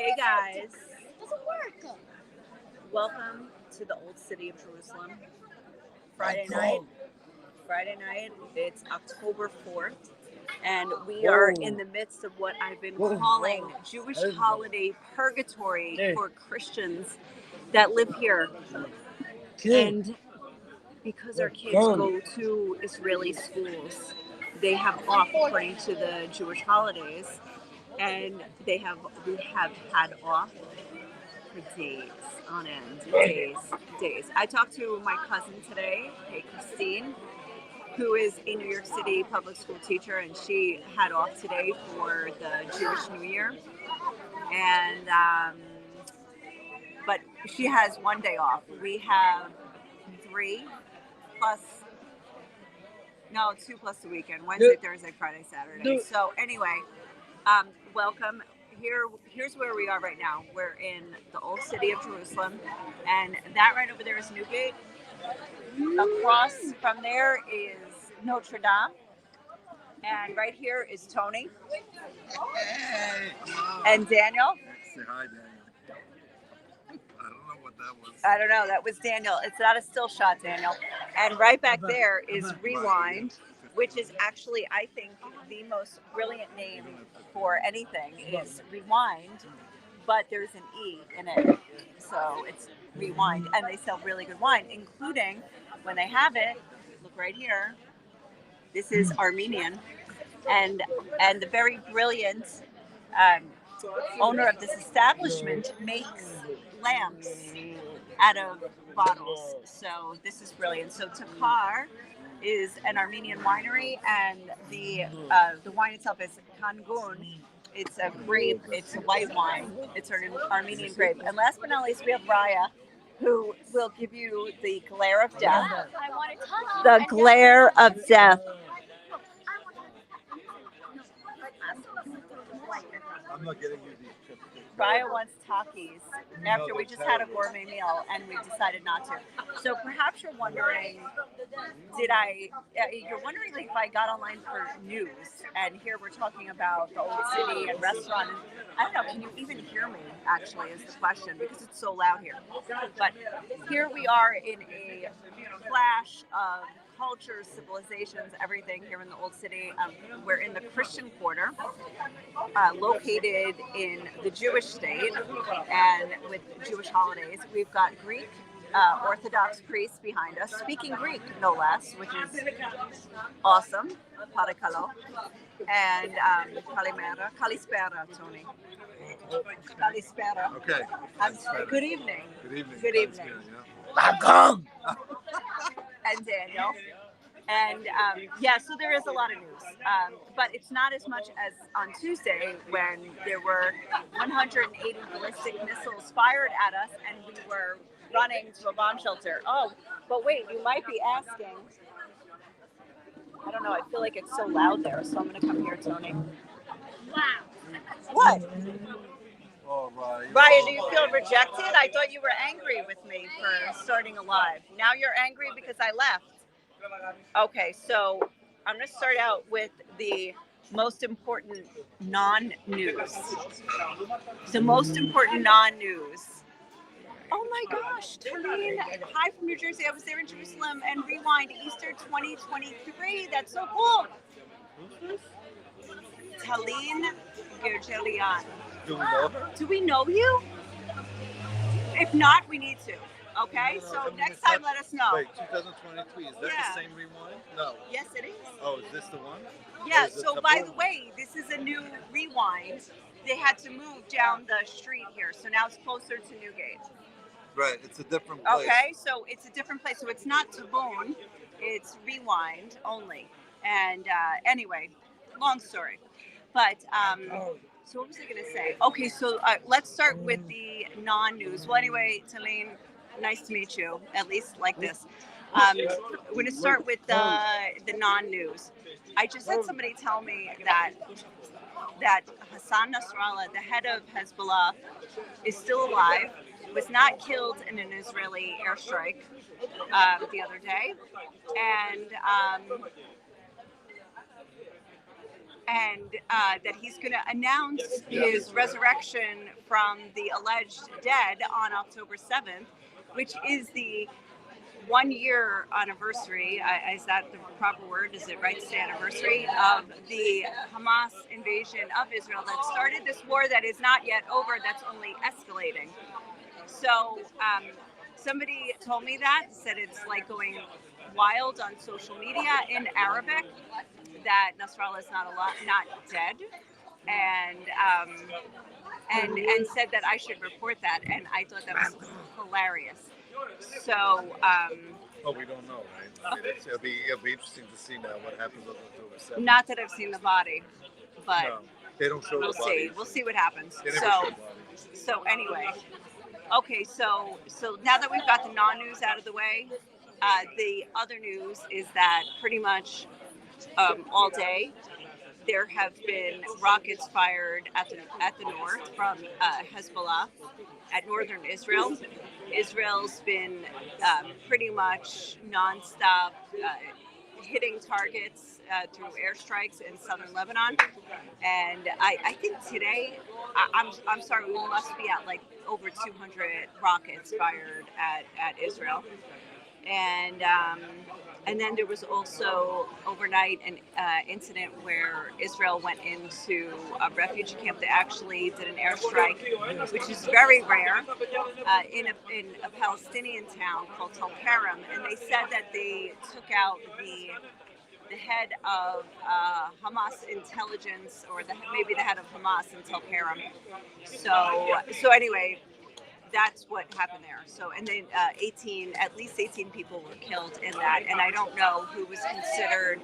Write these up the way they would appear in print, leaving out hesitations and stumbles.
Hey guys, welcome to the old city of Jerusalem. Friday night. Friday night. It's October 4th, and we are in the midst of what I've been calling Jewish holiday purgatory for Christians that live here. And because our kids go to Israeli schools, they have off according to the Jewish holidays, and we have had off for days on end, days. I talked to my cousin today, hey Christine, who is a New York City public school teacher, and she had off today for the Jewish New Year, and but she has one day off. We have three plus, no, two plus the weekend: Wednesday, Thursday, Friday, Saturday. So anyway, welcome. Here's where we are right now. We're in the old city of Jerusalem, and that right over there is Newgate. Across from there is Notre Dame, and right here is Tony and Daniel. Say hi, Daniel. I don't know what that was. I don't know. That was Daniel. It's not a still shot, Daniel. And right back there is Rewind, which is actually, I think, the most brilliant name for anything is Rewind, but there's an E in it. So it's Rewind. And they sell really good wine, including when they have it, look right here. This is Armenian. And the very brilliant owner of this establishment makes lamps out of bottles. So this is brilliant. So Takar is an Armenian winery, and the wine itself is Kangun. It's a grape. It's a white wine. It's an Armenian grape. And last but not least, we have Raya, who will give you the glare of death. The glare of death. I'm not getting you these chips. Raya wants Takis after we just had a gourmet meal and we decided not to. So perhaps you're wondering, you're wondering like if I got online for news, and here we're talking about the old city and restaurant. And I don't know, can you even hear me actually is the question, because it's so loud here. But here we are in a flash of cultures, civilizations, everything here in the old city. We're in the Christian quarter, located in the Jewish state, and with Jewish holidays. We've got Greek Orthodox priests behind us, speaking Greek, no less, which is awesome. Parakalo. And Kalispera, Tony. Kalispera. Okay. Good evening. Good evening. Good evening. Yeah. And Daniel. And so there is a lot of news, but it's not as much as on Tuesday when there were 180 ballistic missiles fired at us and we were running to a bomb shelter. Oh, but wait, you might be asking. I don't know. I feel like it's so loud there, so I'm going to come here, Tony. Wow. What? Oh, Raya, do you feel rejected? I thought you were angry with me for starting a live. Now you're angry because I left. Okay, so I'm going to start out with the most important non-news. The most important non-news. Oh my gosh, Talene, hi from New Jersey. I was there in Jerusalem and Rewind Easter 2023. That's so cool. Talene Gergelian. Do we know her? Do we know you? If not, we need to. Okay, so next time let us know. Wait, 2023, is that the same Rewind? No. Yes, it is. Oh, is this the one? Yeah, so by the way, this is a new Rewind. They had to move down the street here, so now it's closer to Newgate. Right, it's a different place. Okay, so it's a different place. So it's not Tabun, it's Rewind only. And anyway, long story. But so what was I going to say? Okay, so let's start with the non-news. Well, anyway, Talene, nice to meet you, at least like this. We're going to start with the non-news. I just had somebody tell me that Hassan Nasrallah, the head of Hezbollah, is still alive, was not killed in an Israeli airstrike the other day. And and that he's going to announce his resurrection from the alleged dead on October 7th, which is the 1 year anniversary. Is that the proper word? Is it right to say anniversary of the Hamas invasion of Israel that started this war that is not yet over, that's only escalating? So somebody told me that, said it's like going wild on social media in Arabic, that Nasrallah is not dead, and and said that I should report that, and I thought that was hilarious. So Oh, we don't know, right? I mean, it'll be interesting to see now what happens on October 7th. not that I've seen the body, but No, they don't show we'll the body. see. We'll see what happens. They never show bodies. So anyway, okay. So now that we've got the non-news out of the way, the other news is that pretty much all day there have been rockets fired at the north from Hezbollah at northern Israel. Israel's been pretty much nonstop hitting targets through airstrikes in southern Lebanon, and I think today, I'm sorry, we must be at like over 200 rockets fired at Israel. And then there was also overnight an incident where Israel went into a refugee camp. They actually did an airstrike, which is very rare, in a Palestinian town called Tulkarem, and they said that they took out the head of Hamas intelligence, or maybe the head of Hamas in Tulkarem. So anyway, that's what happened there. So, and then at least 18 people were killed in that, and I don't know who was considered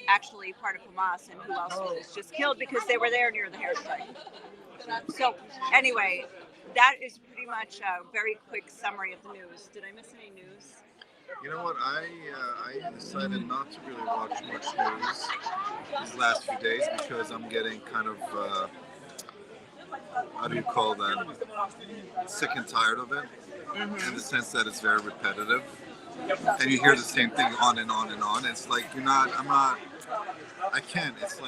actually part of Hamas and who else was just killed because they were there near the airstrike. So anyway, that is pretty much a very quick summary of the news. Did I miss any news? You know what? I decided not to really watch much news these last few days because I'm getting kind of how do you call that? Sick and tired of it, in the sense that it's very repetitive, and you hear the same thing on and on and on. It's like I can't. It's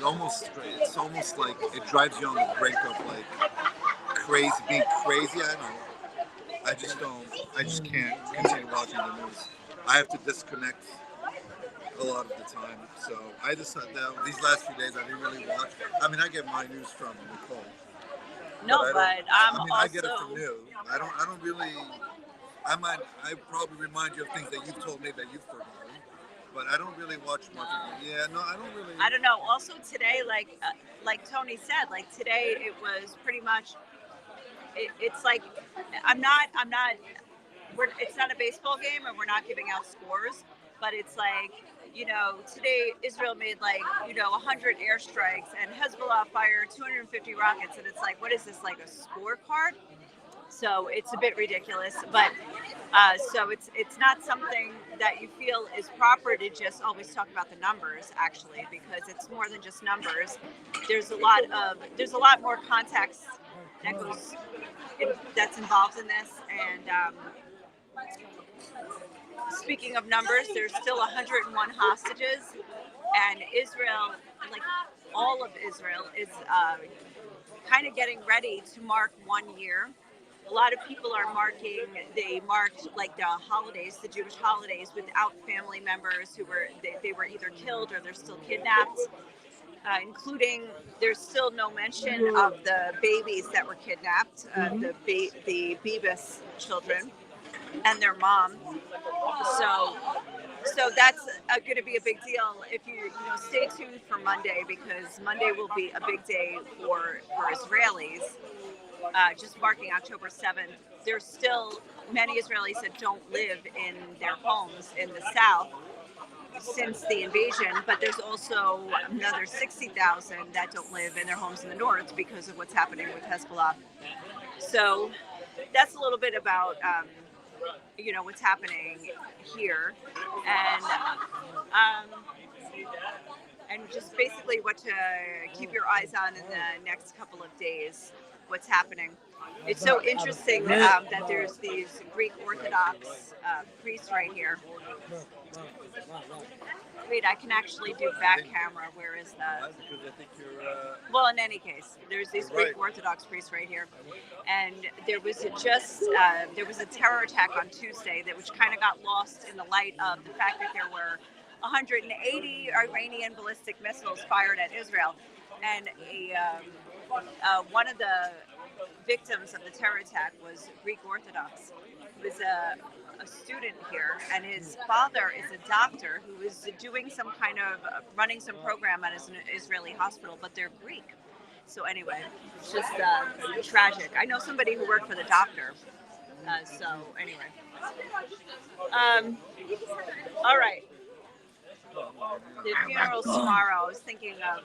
almost like it drives you on the brink of like being crazy. I don't know. I just can't continue watching the news. I have to disconnect a lot of the time. So I decided that these last few days I didn't really watch. I mean, I get my news from Nicole. I get it from you. I don't really. I probably remind you of things that you've told me that you've forgotten, but I don't really watch much of it. Yeah, no, I don't really. I don't know. Also today, like Tony said, like today it was pretty much. It's like I'm not. It's not a baseball game, and we're not giving out scores. But it's like, today Israel made 100 airstrikes, and Hezbollah fired 250 rockets, and it's like, what is this, like a scorecard? So it's a bit ridiculous, but so it's not something that you feel is proper to just always talk about the numbers, actually, because it's more than just numbers. There's a lot more context that's involved in this, and speaking of numbers, there's still 101 hostages, and Israel, like all of Israel, is kind of getting ready to mark 1 year. A lot of people are they marked like the holidays, the Jewish holidays, without family members who were either killed or they're still kidnapped, including there's still no mention of the babies that were kidnapped, the Bebas children and their mom. So that's going to be a big deal if you stay tuned for Monday, because Monday will be a big day for Israelis, just marking October 7th. There's still many Israelis that don't live in their homes in the south since the invasion, but there's also another 60,000 that don't live in their homes in the north because of what's happening with Hezbollah. So that's a little bit about what's happening here, and just basically what to keep your eyes on in the next couple of days, what's happening. It's so interesting that there's these Greek Orthodox priests right here. Wait, I can actually do back camera. Where is that? Because I think you're. Well, in any case, there's these Right. Greek Orthodox priests right here, and there was there was a terror attack on Tuesday that which kind of got lost in the light of the fact that there were 180 Iranian ballistic missiles fired at Israel, and one of the victims of the terror attack was Greek Orthodox. He was a student here, and his father is a doctor who is doing some kind of running some program at an Israeli hospital, but they're Greek. So anyway, it's just tragic. I know somebody who worked for the doctor. So anyway, all right. The funeral's tomorrow. I was thinking of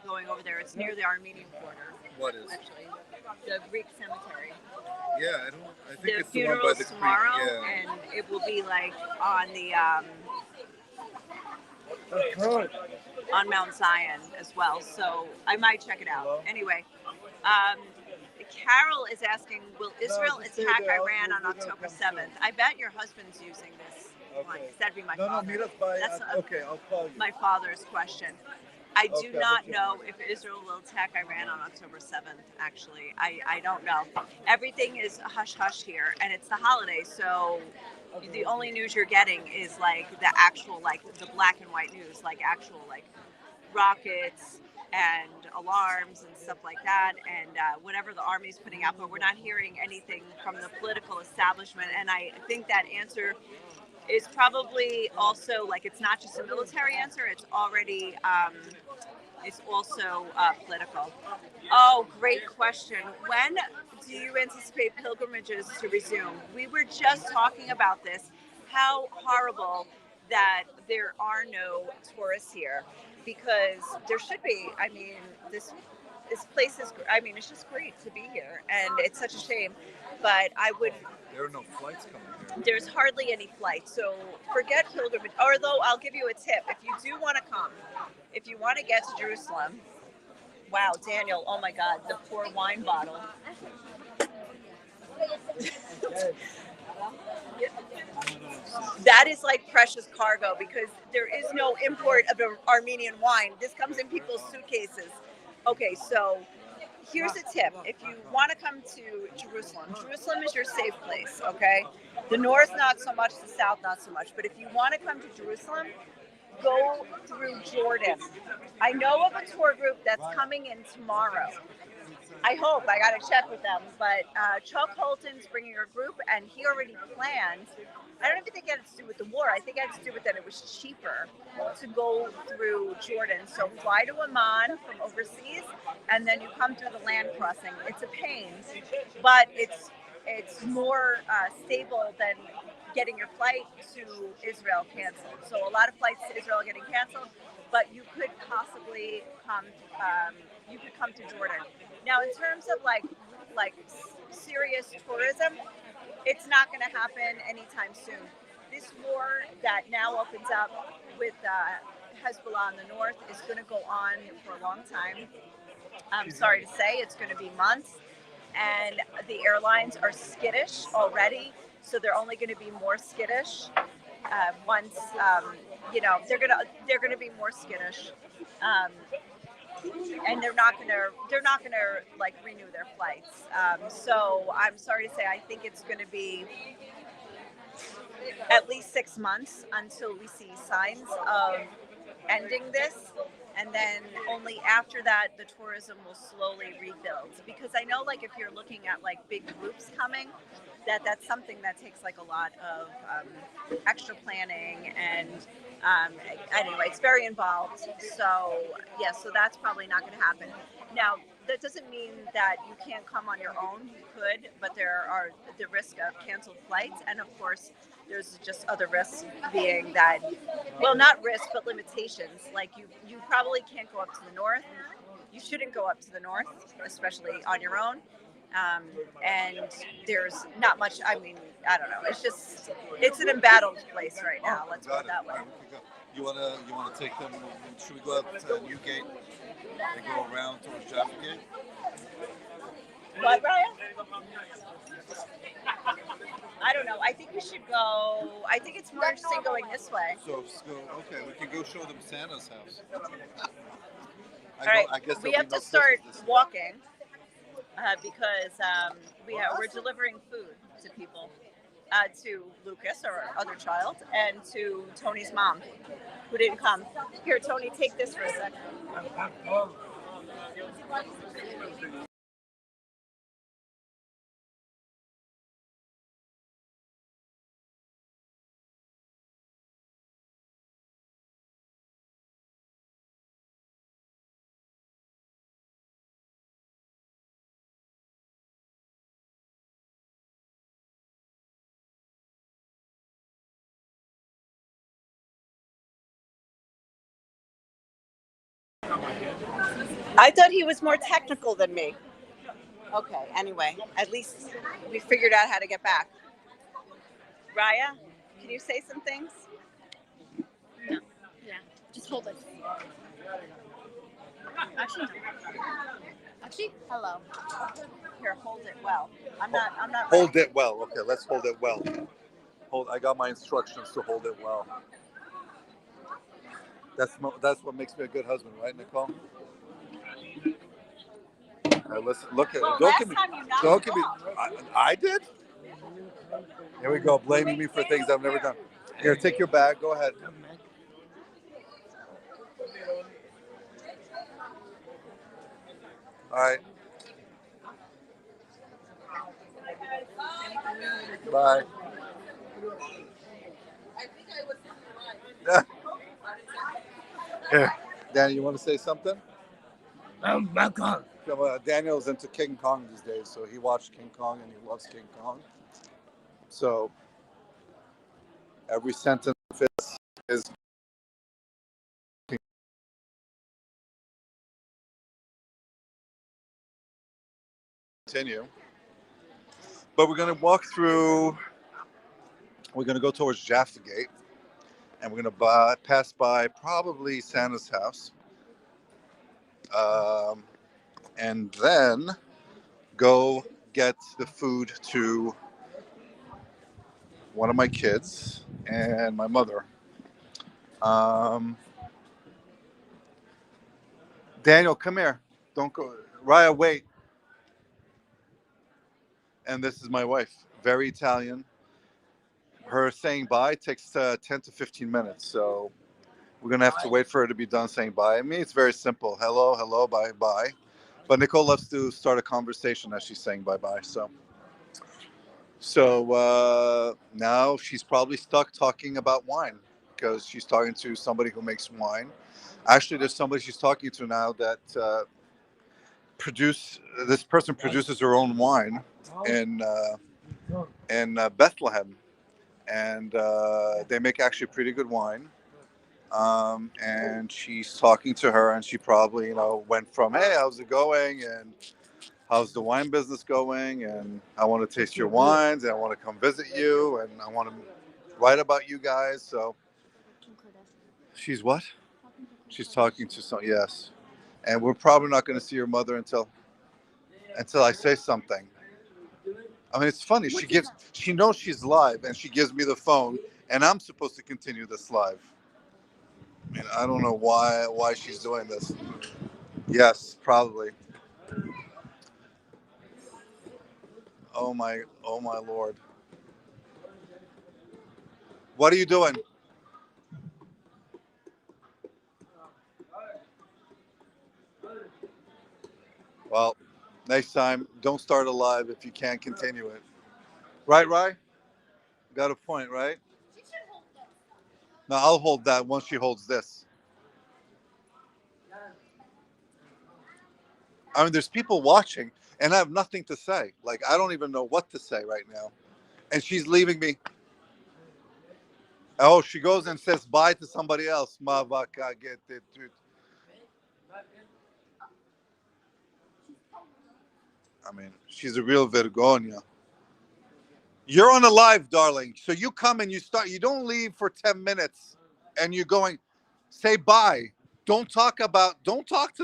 going over there. It's near the Armenian border. What is? Actually, the Greek cemetery. Yeah, I think The it's the one by funeral's the tomorrow, creek. Yeah. and it will be like on the on Mount Zion as well. So I might check it out. Anyway, Carol is asking, will Israel attack Iran on October 7th? I bet your husband's using this one, 'cause that'd be my father. meet us by. That's Okay, I'll call you. my father's question. I do Okay, not okay. know if Israel will attack Iran on October 7th, actually. I don't know. Everything is hush-hush here, and it's the holiday, so the only news you're getting is like the actual, like the black and white news, like actual like rockets and alarms and stuff like that, and whatever the army's putting out, but we're not hearing anything from the political establishment, and I think that answer is probably also like it's not just a military answer, it's already it's also political. Oh, great question. When do you anticipate pilgrimages to resume? We were just talking about this, how horrible that there are no tourists here, because there should be. I mean, this place is, I mean, it's just great to be here, and it's such a shame, but I would, There are no flights coming here. there's hardly any flights, so forget pilgrimage. Although I'll give you a tip: if you do want to come, if you want to get to Jerusalem, wow, Daniel, oh my God, the poor wine bottle. That is like precious cargo, because there is no import of Armenian wine. This comes in people's suitcases. Okay, so here's a tip. If you want to come to Jerusalem, Jerusalem is your safe place, okay? The north, not so much, the south, not so much. But if you want to come to Jerusalem, go through Jordan. I know of a tour group that's coming in tomorrow. I hope. I got to check with them. But Chuck Holton's bringing a group, and he already planned. I don't even think it had to do with the war. I think it had to do with that it was cheaper to go through Jordan. So fly to Amman from overseas, and then you come through the land crossing. It's a pain, but it's more stable than getting your flight to Israel canceled. So a lot of flights to Israel are getting canceled, but you could possibly come. You could come to Jordan. Now, in terms of like serious tourism, it's not going to happen anytime soon. This war that now opens up with Hezbollah in the north is going to go on for a long time. I'm sorry to say, it's going to be months, and the airlines are skittish already, so they're only going to be more skittish once they're gonna be more skittish. And they're not gonna like renew their flights. So I'm sorry to say, I think it's gonna be at least 6 months until we see signs of ending this, and then only after that the tourism will slowly rebuild. Because I know, like, if you're looking at like big groups coming, that's something that takes like a lot of extra planning, and anyway, it's very involved. So yeah, so that's probably not going to happen. Now, that doesn't mean that you can't come on your own. You could, but there are the risk of canceled flights, and of course there's just other risks, being that, well, not risks but limitations. Like you probably can't go up to the north. You shouldn't go up to the north, especially on your own. And there's not much. I mean, I don't know. It's an embattled place right now. Let's put it that way. You wanna take them? Should we go out to Newgate and go around towards Jaffa Gate? What, Brian? I don't know. I think we should go. I think it's more interesting going this way. So okay, we can go show them Santa's house. All right. I guess We there'll have be no to start Christmas this year. walking because we're delivering food to people, to Lucas, our other child, and to Tony's mom, who didn't come. Here, Tony, take this for a second. I thought he was more technical than me. Okay, anyway, at least we figured out how to get back. Raya, can you say some things? No. Yeah. Just hold it. Actually, no. Actually, hello. Here, hold it well. I'm not Hold it well. Okay, let's hold it well. I got my instructions to hold it well. That's what makes me a good husband, right, Nicole? Listen, look at Well, don't last give me time you knocked don't it give me. off. I did. Here we go, blaming me for things I've never done. Here, take your bag. Go ahead. All right. Bye. Here, Danny, you want to say something? Back on. Daniel's into King Kong these days, so he watched King Kong and he loves King Kong. So every sentence is continue. But we're going to walk through. We're going to go towards Jaffa Gate, and we're going to pass by probably Santa's house, um, and then go get the food to one of my kids and my mother. Um, Daniel, come here. Don't go. Raya, wait. And this is my wife. Very Italian. Her saying bye takes 10 to 15 minutes. So we're going to have to wait for her to be done saying bye. I mean, it's very simple. Hello, hello, bye, bye. But Nicole loves to start a conversation as she's saying bye bye. So now she's probably stuck talking about wine because she's talking to somebody who makes wine. Actually, there's somebody she's talking to now that this person produces her own wine in Bethlehem, and they make actually pretty good wine. And she's talking to her, and she probably went from, hey, how's it going, and how's the wine business going, and I want to taste your wines, and I want to come visit you, and I want to write about you guys. So she's what? She's talking to some, yes. And we're probably not going to see her mother until I say something. I mean, it's funny. She knows she's live, and she gives me the phone, and I'm supposed to continue this live. I mean, I don't know why she's doing this. Yes, probably. Oh my Lord. What are you doing? Well, next time, don't start a live if you can't continue it. Right, Rye? Got a point, right? No, I'll hold that once she holds this. I mean, there's people watching, and I have nothing to say. Like, I don't even know what to say right now. And she's leaving me. Oh, she goes and says bye to somebody else. Mavaka get it. I mean, she's a real Vergonia. You're on a live, darling. So you come and you start. You don't leave for 10 minutes and you're going, say bye. Don't talk to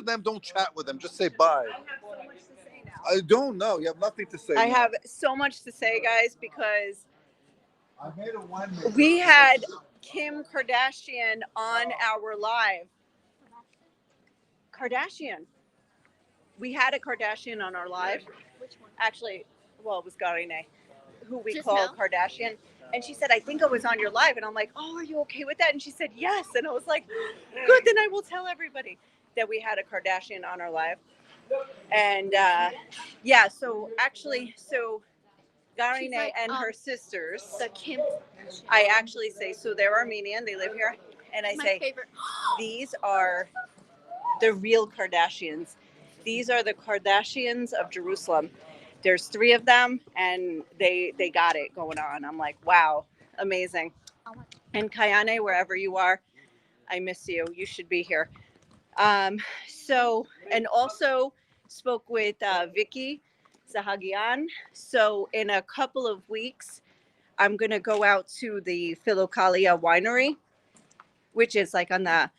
them. Don't chat with them. Just say bye. I don't know. You have nothing to say. I now. have so much to say, guys, because I made a winemaker. we had Kim Kardashian on our live. Kardashian. We had a Kardashian on our live. Which one? Actually, well, it was Garine, who we Just call now? Kardashian. And she said, I think I was on your live. And I'm like, oh, are you okay with that? And she said, yes. And I was like, good, then I will tell everybody that we had a Kardashian on our live. And yeah, so actually, so Garine like, and her sisters, The Kim. I actually say, so they're Armenian, they live here. And I My say, favorite. these are the real Kardashians. These are the Kardashians of Jerusalem. There's 3 of them, and they got it going on. I'm like, wow, amazing. And Kayane, wherever you are, I miss you. You should be here. So, and also spoke with Vicky Zahagian. So, in a couple of weeks, I'm going to go out to the Philokalia winery, which is like on the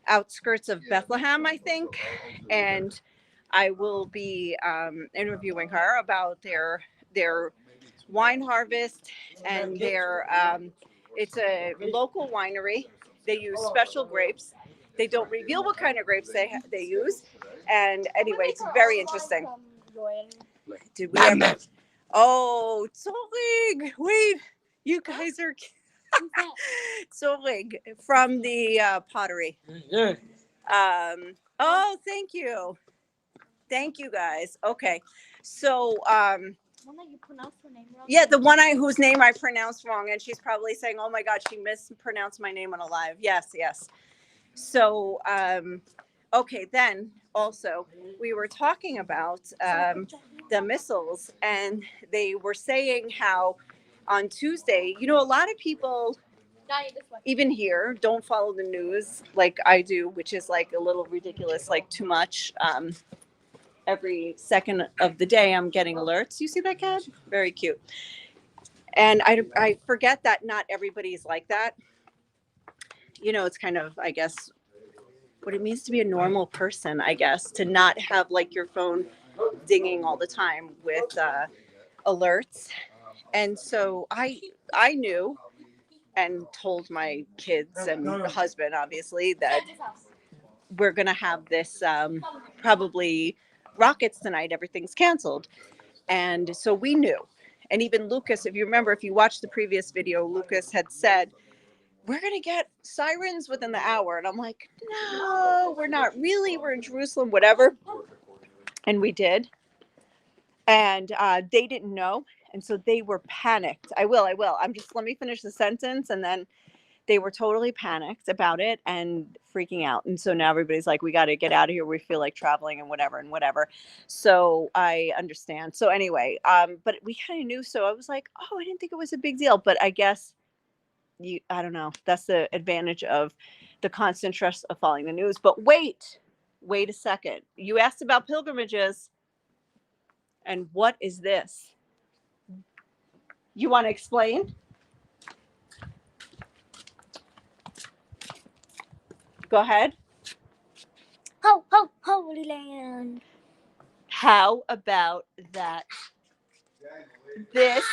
outskirts of Bethlehem, I think. And I will be interviewing her about their wine harvest and their it's a local winery. They use special grapes. They don't reveal what kind of grapes they use. And anyway, it's very interesting. Did we ever? Oh, Zorig! Wait, you guys are Zorig from the pottery. Oh, thank you. Thank you guys. Okay. So One that you pronounce her name wrong. yeah, the one whose name I pronounced wrong, and she's probably saying, "Oh my God, she mispronounced my name on a live." Yes, yes. So okay, then also we were talking about the missiles, and they were saying how on Tuesday, you know, a lot of people even here don't follow the news like I do, which is like a little ridiculous, like too much. Every second of the day, I'm getting alerts. You see that cat? Very cute. And I forget that not everybody's like that. You know, it's kind of, I guess, what it means to be a normal person, I guess, to not have like your phone dinging all the time with alerts. And so I knew and told my kids and husband, obviously, that we're going to have this probably rockets tonight. Everything's canceled. And so we knew. And even Lucas, if you remember, if you watched the previous video, Lucas had said, we're going to get sirens within the hour. And I'm like, no, we're not really. We're in Jerusalem, whatever. And we did. And they didn't know. And so they were panicked. I will. Let me finish the sentence. And then they were totally panicked about it and freaking out. And so now everybody's like, we got to get out of here. We feel like traveling and whatever. So I understand. So anyway, but we kind of knew. So I was like, oh, I didn't think it was a big deal. But I guess I don't know. That's the advantage of the constant stress of following the news. But wait a second. You asked about pilgrimages. And what is this? You want to explain? Go ahead. Ho, ho, Holy Land. How about that? This.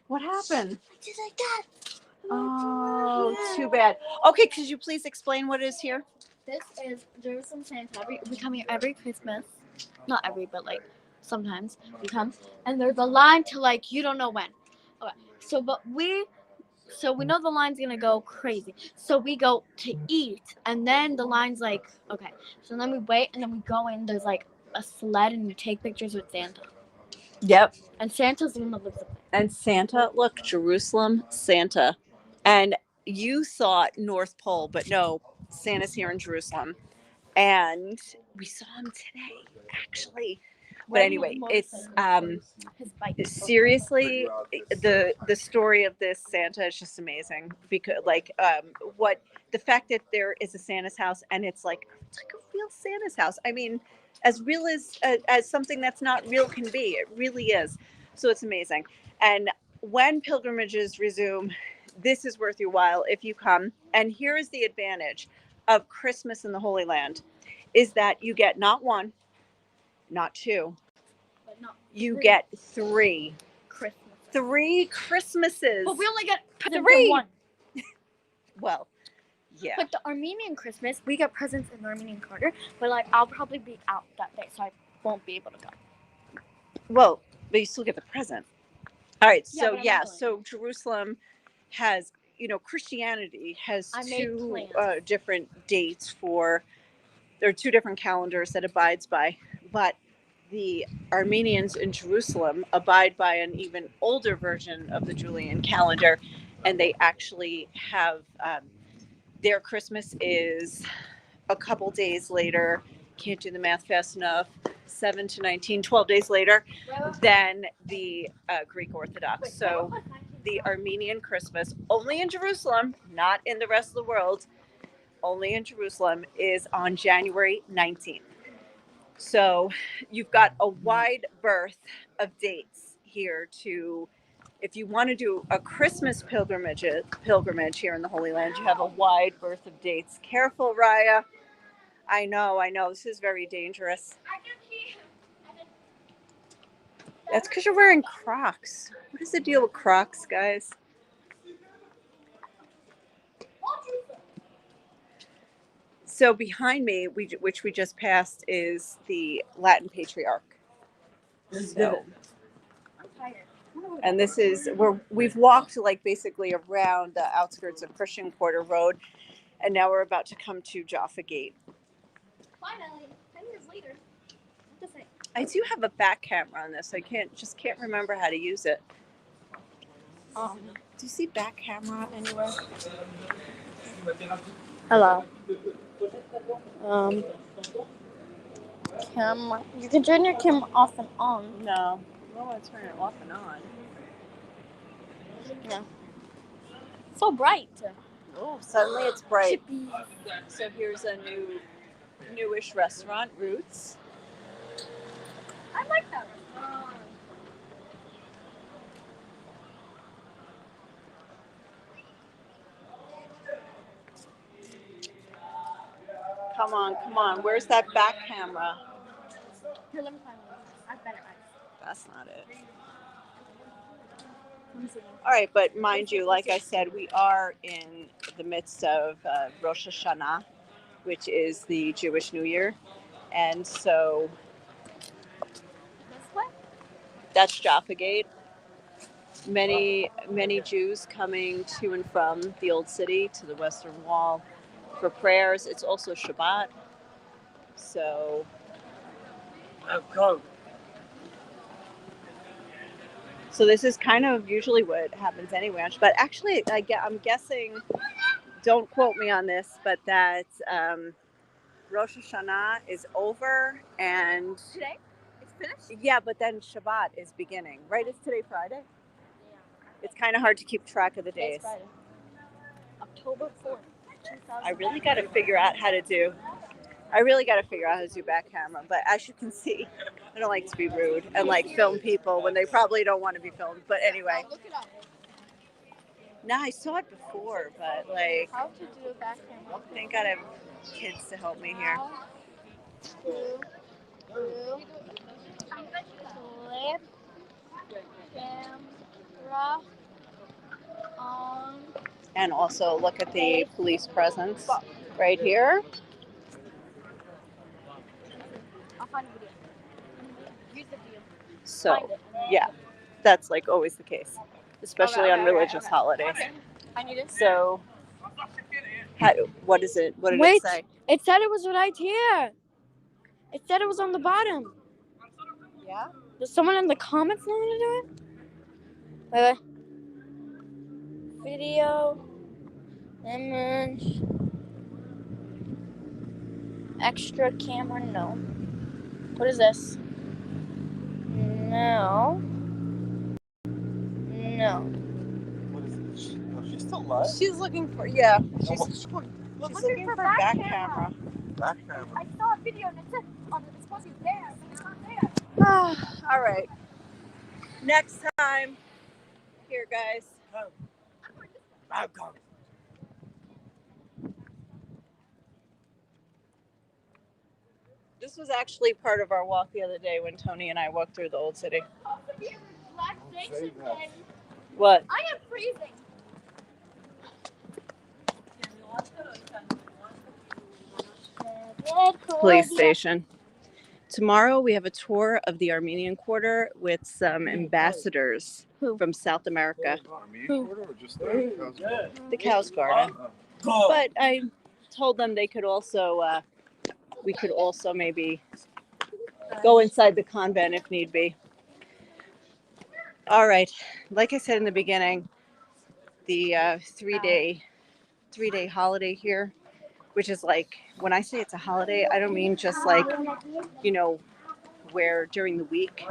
What happened? Just like that. Oh, too bad. Okay, could you please explain what is here? This is Jerusalem Santa. We come here every Christmas. Not every, but like sometimes we come. And there's a line to like, you don't know when. Okay. So we know the line's gonna go crazy. So we go to eat, and then the line's like, okay. So then we wait, and then we go in. There's like a sled, and you take pictures with Santa. Yep. And Santa's the one that lives up there. And Santa, look, Jerusalem Santa. And you thought North Pole, but no, Santa's here in Jerusalem. And we saw him today, actually. But anyway, it's His bike. seriously the story of this Santa is just amazing, because like what the fact that there is a Santa's house, and it's like a real Santa's house. I mean, as real as something that's not real can be. It really is. So it's amazing. And when pilgrimages resume, this is worth your while if you come. And here is the advantage of Christmas in the Holy Land is that you get not one, not two, But not you three get three. Christmas. 3 Christmases. But we only get presents Three. in one. Well, yeah. Like the Armenian Christmas, we get presents in the Armenian quarter, but like I'll probably be out that day, so I won't be able to go. Well, but you still get the present. All right. Yeah, So but I'm yeah. not going. So Jerusalem has, Christianity has I made 2 plans. different dates for. There are 2 different calendars that abides by, but the Armenians in Jerusalem abide by an even older version of the Julian calendar, and they actually have their Christmas is a couple days later. Can't do the math fast enough. 7 to 19, 12 days later than the Greek Orthodox. So the Armenian Christmas, only in Jerusalem, not in the rest of the world, only in Jerusalem, is on January 19th. So you've got a wide berth of dates here to, if you want to do a Christmas pilgrimage here in the Holy Land, you have a wide berth of dates. Careful, Raya. I know. This is very dangerous. That's because you're wearing Crocs. What is the deal with Crocs, guys? So behind me, which we just passed, is the Latin Patriarch. So, and this is where we've walked like basically around the outskirts of Christian Quarter Road, and now we're about to come to Jaffa Gate. Finally, 10 years later. What does it? I do have a back camera on this. I can't remember how to use it. Do you see back camera anywhere? Hello. Camera. You can turn your camera off and on. No. I don't want to turn it off and on. Yeah. So bright. Oh, suddenly it's bright. Chippy. So here's a newish restaurant, Roots. I like that restaurant. Come on. Where's that back camera? Here, let me find one. I have better eyes. That's not it. Let me see. All right, but mind you, like I said, we are in the midst of Rosh Hashanah, which is the Jewish New Year. And so This way? that's Jaffa Gate. Many Jews coming to and from the Old City to the Western Wall for prayers. It's also Shabbat. So this is kind of usually what happens anyway. But actually, I'm guessing, don't quote me on this, but that Rosh Hashanah is over and Today? It's finished? yeah, but then Shabbat is beginning. Right? Is today Friday? Yeah. It's kind of hard to keep track of the days. Today's Friday. October 4th, 2000. I really got to figure out how to do back camera, but as you can see, I don't like to be rude and like film people when they probably don't want to be filmed. But anyway, Look it up. no, I saw it before, but like, How to do a back camera. thank God I have kids to help me here. How to do flip camera on. And also look at the police presence right here. I'll find a video. Use the video. So Find it. yeah, that's like always the case, especially on religious holidays. Okay. I need it. So, what is it? What did Wait. it say? It said it was right here. It said it was on the bottom. Yeah. Does someone in the comments know how to do it? Wait. Video. Image. Extra camera. No. What is this? No. No. What is it? Oh, she's still live? She's looking for She's looking for back back camera. Back camera. I saw a video and it said it's supposed to be there, but it's not there. All right. Next time. Here, guys. This was actually part of our walk the other day when Tony and I walked through the old city. What? I am freezing. Police station. Tomorrow we have a tour of the Armenian Quarter with some ambassadors from South America. Armenian Quarter or just The Cows Garden. But I told them they could also, we could also maybe go inside the convent if need be. All right. Like I said in the beginning, the three-day holiday here, which is like, when I say it's a holiday, I don't mean just like, you know, where during the week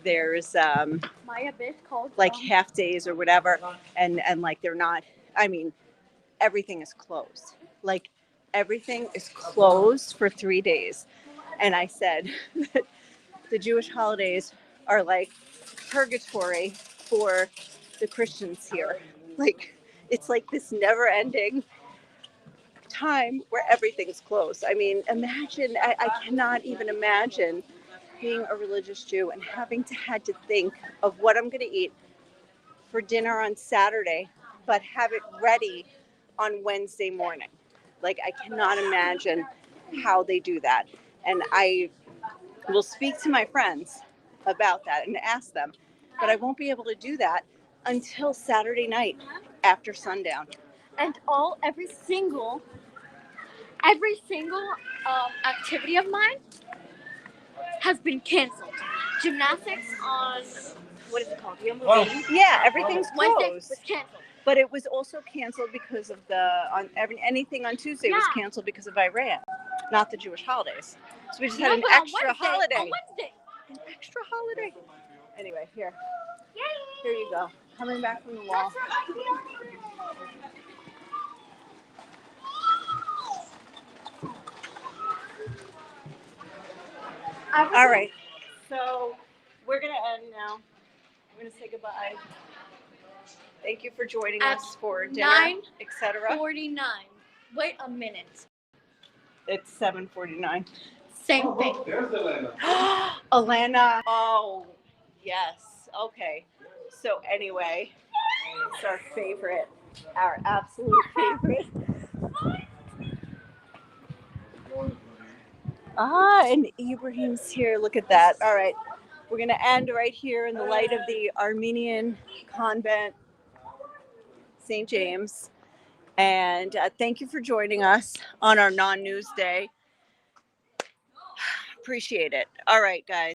there's like half days or whatever, and like they're not, I mean, everything is closed. Like everything is closed for 3 days. And I said that the Jewish holidays are like purgatory for the Christians here. Like it's like this never ending time where everything's closed. I mean, imagine, I cannot even imagine being a religious Jew and having had to think of what I'm going to eat for dinner on Saturday, but have it ready on Wednesday morning. Like, I cannot imagine how they do that. And I will speak to my friends about that and ask them, but I won't be able to do that until Saturday night after sundown. And every single activity of mine has been canceled. Gymnastics on, what is it called? Yeah, everything's Wednesday closed. was canceled. But it was also canceled because of anything on Tuesday was canceled because of Iran, not the Jewish holidays. So we just had an extra holiday. On Wednesday. An extra holiday. Anyway, here you go. Coming back from the wall. All right, so we're going to end now. We're going to say goodbye. Thank you for joining us for dinner, etc. 9:49. Wait a minute. It's 7:49. Same thing. There's Elena. Elena. Oh, yes. Okay. So anyway, it's our favorite, our absolute favorite. And Ibrahim's here. Look at that. All right. We're going to end right here in the light of the Armenian convent, St. James. And thank you for joining us on our non-news day. Appreciate it. All right, guys.